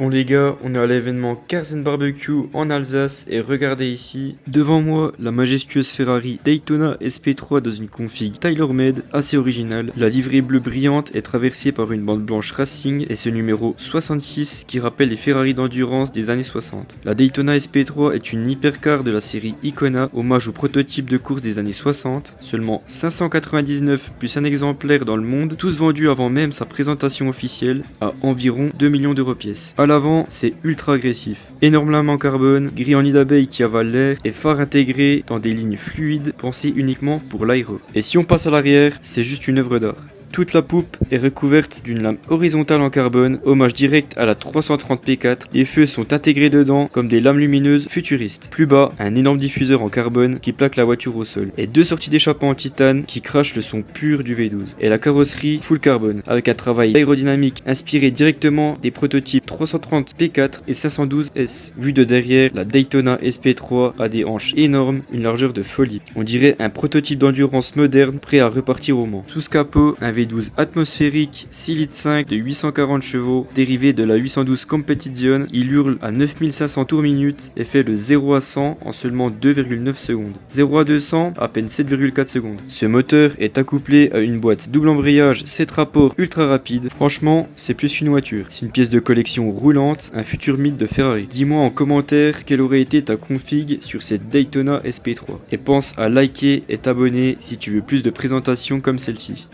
Bon les gars, on est à l'événement Cars and Barbecue en Alsace et regardez ici, devant moi, la majestueuse Ferrari Daytona SP3 dans une config tailor-made assez originale. La livrée bleue brillante est traversée par une bande blanche racing et ce numéro 66 qui rappelle les Ferrari d'endurance des années 60. La Daytona SP3 est une hypercar de la série Icona, hommage au prototype de course des années 60. Seulement 599 plus un exemplaire dans le monde, tous vendus avant même sa présentation officielle à environ 2 millions d'euros pièce. À l'avant, c'est ultra agressif. Énorme lame en carbone, grille en nid d'abeille qui avale l'air et phare intégré dans des lignes fluides pensées uniquement pour l'aéro. Et si on passe à l'arrière, c'est juste une œuvre d'art. Toute la poupe est recouverte d'une lame horizontale en carbone, hommage direct à la 330 P4. Les feux sont intégrés dedans comme des lames lumineuses futuristes. Plus bas, un énorme diffuseur en carbone qui plaque la voiture au sol. Et deux sorties d'échappement en titane qui crachent le son pur du V12. Et la carrosserie full carbone, avec un travail aérodynamique inspiré directement des prototypes 330 P4 et 512 S. Vu de derrière, la Daytona SP3 a des hanches énormes, une largeur de folie. On dirait un prototype d'endurance moderne prêt à repartir au Mans. Sous ce capot, un V12 atmosphérique 6 litres 5 de 840 chevaux, dérivé de la 812 Competizione. Il hurle à 9500 tours minute et fait le 0 à 100 en seulement 2,9 secondes. 0 à 200 à peine 7,4 secondes. Ce moteur est accouplé à une boîte double embrayage 7 rapports ultra rapide. Franchement, c'est plus qu'une voiture. C'est une pièce de collection roulante, un futur mythe de Ferrari. Dis-moi en commentaire quelle aurait été ta config sur cette Daytona SP3. Et pense à liker et t'abonner si tu veux plus de présentations comme celle-ci.